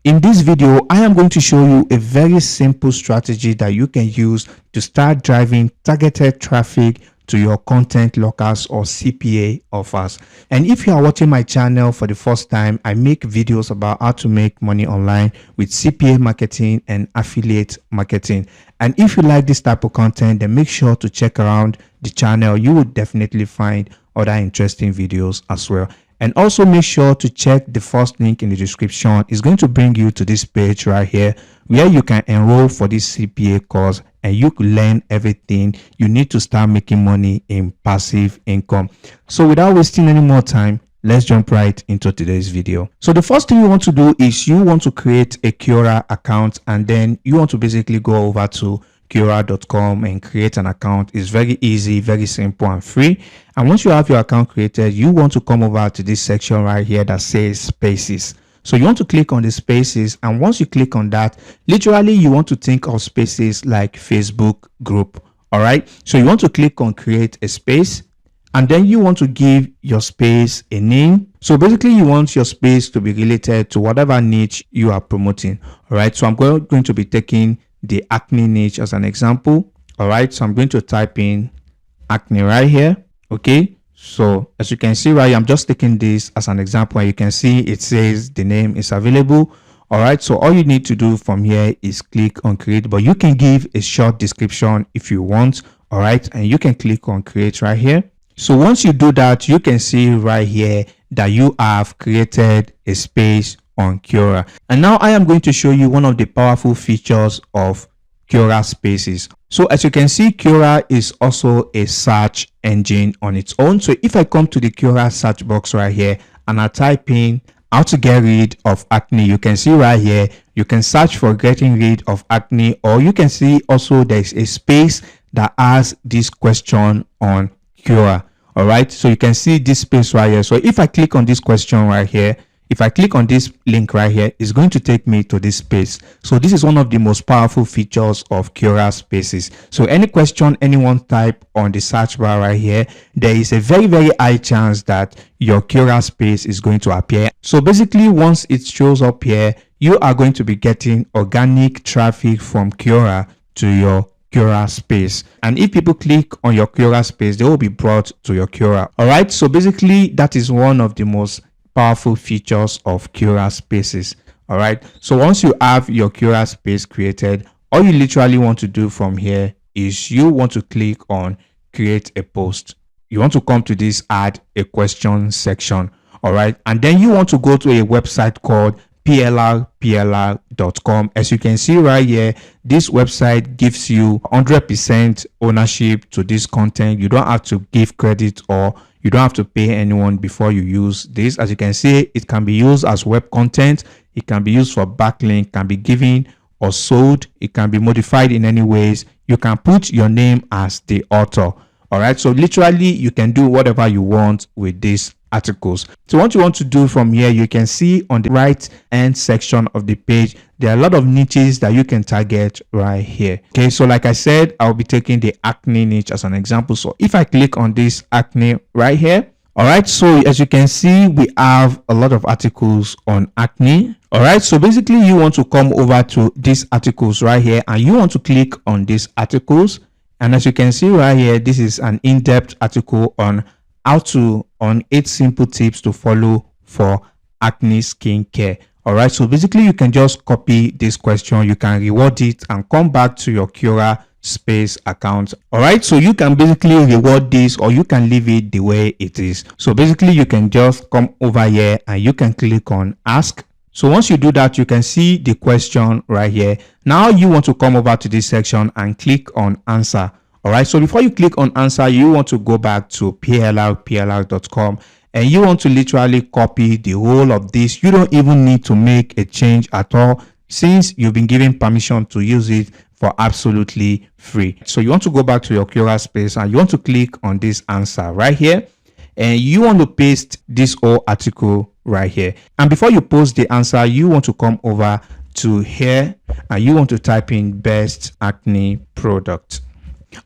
In this video, I am going to show you a very simple strategy that you can use to start driving targeted traffic to your content lockers or CPA offers. And if you are watching my channel for the first time, I make videos about how to make money online with CPA marketing and affiliate marketing. And if you like this type of content, then make sure to check around the channel. You will definitely find other interesting videos as well. And also make sure to check the first link in the description. It's going to bring you to this page right here where you can enroll for this CPA course and you can learn everything you need to start making money in passive income. So without wasting any more time, let's jump right into today's video. So the first thing you want to do is you want to create a Cpa account, and then you want to basically go over to Cpa.com and create an account. It's very easy, very simple and free. And once you have your account created, you want to come over to this section right here that says Spaces. So you want to click on the Spaces, and once you click on that, literally you want to think of spaces like Facebook group. All right, so you want to click on create a space, and then you want to give your space a name. So basically you want your space to be related to whatever niche you are promoting. All right, so I'm going to be taking the acne niche as an example. All right, so I'm going to type in acne right here. Okay, so as you can see right here, I'm just taking this as an example, and you can see it says the name is available. All right, so all you need to do from here is click on create, but you can give a short description if you want. All right, and you can click on create right here. So once you do that, you can see right here that you have created a space on Cpa. And now I am going to show you one of the powerful features of Cpa Spaces. So as you can see, Cpa is also a search engine on its own. So if I come to the Cpa search box right here and I type in how to get rid of acne, you can see right here, you can search for getting rid of acne, or you can see also there's a space that has this question on Cpa. All right, so you can see this space right here. So if I click on this question right here, if I click on this link right here, it's going to take me to this space. So this is one of the most powerful features of Cpa Spaces. So any question anyone type on the search bar right here, there is a very, very high chance that your Cpa space is going to appear. So basically, once it shows up here, you are going to be getting organic traffic from Cpa to your Cpa space. And if people click on your Cpa space, they will be brought to your Cpa. All right, so basically that is one of the most powerful features of Cpa Spaces. All right, so once you have your Cpa space created, all you literally want to do from here is you want to click on create a post. You want to come to this add a question section. All right, and then you want to go to a website called plr.com. As you can see right here, this website gives you 100% ownership to this content. You don't have to give credit or you don't have to pay anyone before you use this. As you can see, it can be used as web content. It can be used for backlink, can be given or sold. It can be modified in any ways. You can put your name as the author. All right, so literally you can do whatever you want with these articles. So what you want to do from here, you can see on the right hand section of the page, there are a lot of niches that you can target right here. Okay, so like I said, I'll be taking the acne niche as an example. So if I click on this acne right here, all right, so as you can see, we have a lot of articles on acne. All right, so basically you want to come over to these articles right here and you want to click on these articles. And as you can see right here, this is an in-depth article on how to on 8 simple tips to follow for acne skincare. All right, so basically you can just copy this question, you can reward it and come back to your Cpa Space account. All right, so you can basically reward this or you can leave it the way it is. So basically you can just come over here and you can click on ask. So once you do that, you can see the question right here. Now you want to come over to this section and click on answer. All right, so before you click on answer, you want to go back to plr.com and you want to literally copy the whole of this. You don't even need to make a change at all since you've been given permission to use it for absolutely free. So you want to go back to your Cpa space and you want to click on this answer right here and you want to paste this whole article right here. And before you post the answer, you want to come over to here and you want to type in best acne product.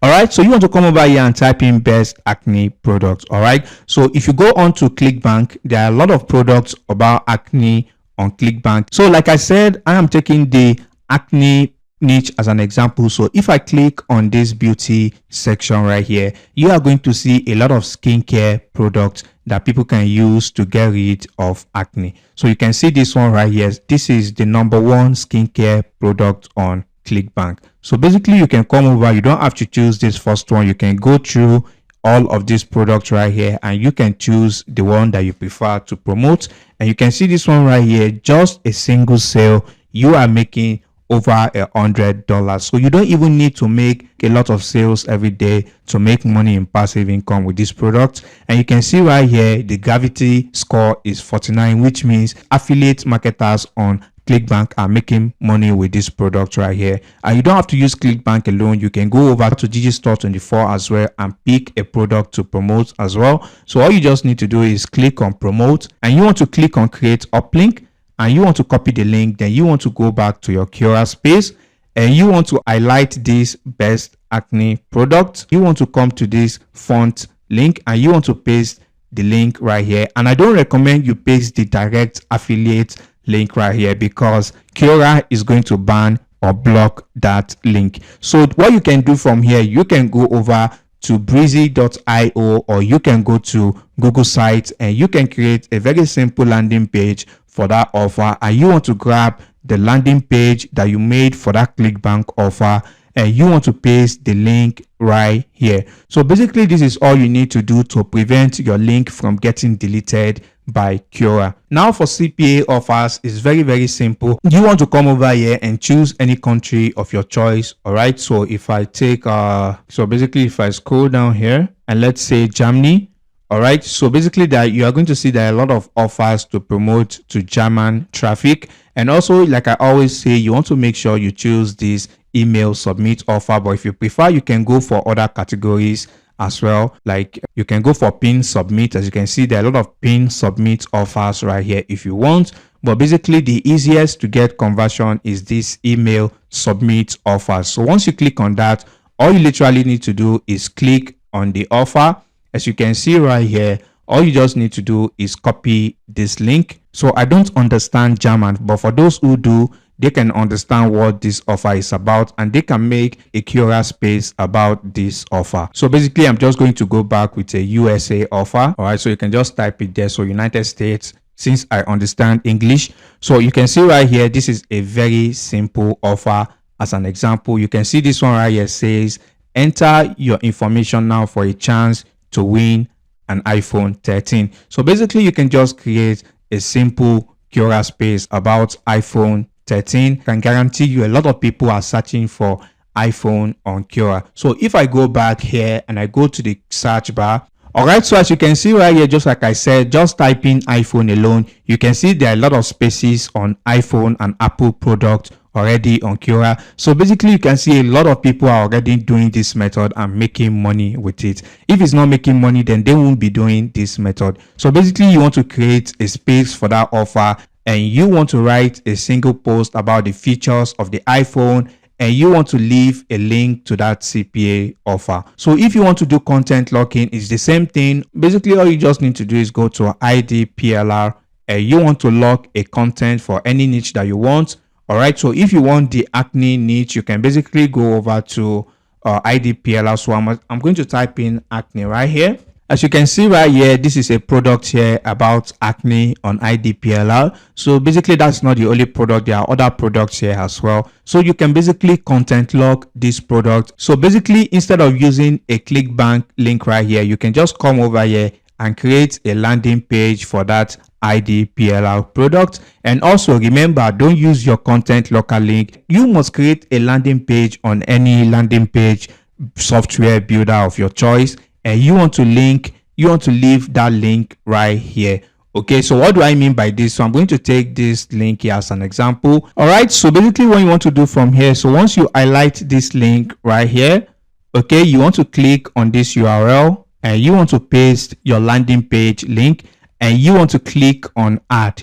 All right, so you want to come over here and type in best acne products. All right, so if you go on to Clickbank, there are a lot of products about acne on Clickbank. So like I said, I am taking the acne niche as an example. So if I click on this beauty section right here, you are going to see a lot of skincare products that people can use to get rid of acne. So you can see this one right here. This is the #1 skincare product on Clickbank. So basically you can come over, you don't have to choose this first one. You can go through all of these products right here and you can choose the one that you prefer to promote. And you can see this one right here, just a single sale, you are making over $100. So you don't even need to make a lot of sales every day to make money in passive income with this product. And you can see right here the gravity score is 49, which means affiliate marketers on Clickbank are making money with this product right here. And you don't have to use Clickbank alone. You can go over to Digistore24 as well and pick a product to promote as well. So all you just need to do is click on promote, and you want to click on create uplink, and you want to copy the link. Then you want to go back to your Cpa Space and you want to highlight this best acne product. You want to come to this font link and you want to paste the link right here. And I don't recommend you paste the direct affiliate link right here because Cpa is going to ban or block that link. So what you can do from here, you can go over to breezy.io or you can go to Google Sites and you can create a very simple landing page for that offer. And you want to grab the landing page that you made for that Clickbank offer and you want to paste the link right here. So basically this is all you need to do to prevent your link from getting deleted by Cpa. Now for CPA offers is very simple. You want to come over here and choose any country of your choice. All right, so if I take so basically if I scroll down here and let's say Germany. All right, so basically that you are going to see there are a lot of offers to promote to German traffic. And also, like I always say, you want to make sure you choose this email submit offer, but if you prefer you can go for other categories as well. Like you can go for pin submit. As you can see, there are a lot of pin submit offers right here if you want, but basically the easiest to get conversion is this email submit offers. So once you click on that, all you literally need to do is click on the offer. As you can see right here, all you just need to do is copy this link. So I don't understand German, but for those who do, they can understand what this offer is about and they can make a Cpa Space about this offer. So basically I'm just going to go back with a USA offer. All right, so you can just type it there. So United States, since I understand English. So you can see right here, this is a very simple offer. As an example, you can see this one right here says enter your information now for a chance to win an iPhone 13. So basically you can just create a simple Cpa Space about iPhone 13. Can guarantee you a lot of people are searching for iPhone on Cpa. So if I go back here and I go to the search bar, all right, so as you can see right here, just like I said, just type in iPhone alone, you can see there are a lot of spaces on iPhone and Apple product already on Cpa. So basically you can see a lot of people are already doing this method and making money with it. If it's not making money, then they won't be doing this method. So basically you want to create a space for that offer and you want to write a single post about the features of the iPhone and you want to leave a link to that CPA offer. So if you want to do content locking, it's the same thing. Basically all you just need to do is go to IDPLR and you want to lock a content for any niche that you want. All right, so if you want the acne niche, you can basically go over to IDPLR. So I'm going to type in acne right here. As you can see right here, this is a product here about acne on IDPLR. So basically that's not the only product. There are other products here as well. So you can basically content lock this product. So basically instead of using a Clickbank link right here, you can just come over here and create a landing page for that IDPLR product. And also remember, don't use your content locker link. You must create a landing page on any landing page software builder of your choice, and you want to leave that link right here. Okay, so what do I mean by this? So I'm going to take this link here as an example. All right, so basically what you want to do from here, so once you highlight this link right here, okay, you want to click on this URL and you want to paste your landing page link and you want to click on add.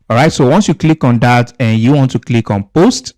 All right, so once you click on that and you want to click on post.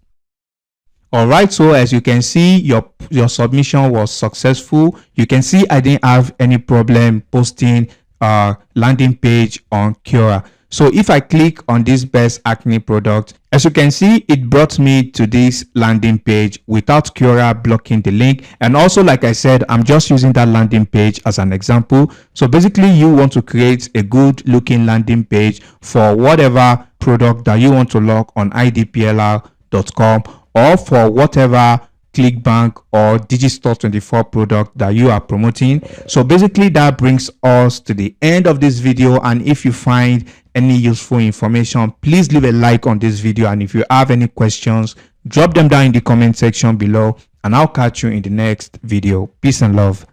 All right, so as you can see, your submission was successful. You can see I didn't have any problem posting landing page on Cpa. So if I click on this best acne product, as you can see, it brought me to this landing page without Quora blocking the link. And also, like I said, I'm just using that landing page as an example. So basically, you want to create a good looking landing page for whatever product that you want to log on idplr.com, or for whatever Clickbank or Digistore24 product that you are promoting. So basically, that brings us to the end of this video. And if you find any useful information, please leave a like on this video. And if you have any questions, drop them down in the comment section below, and I'll catch you in the next video. Peace and love.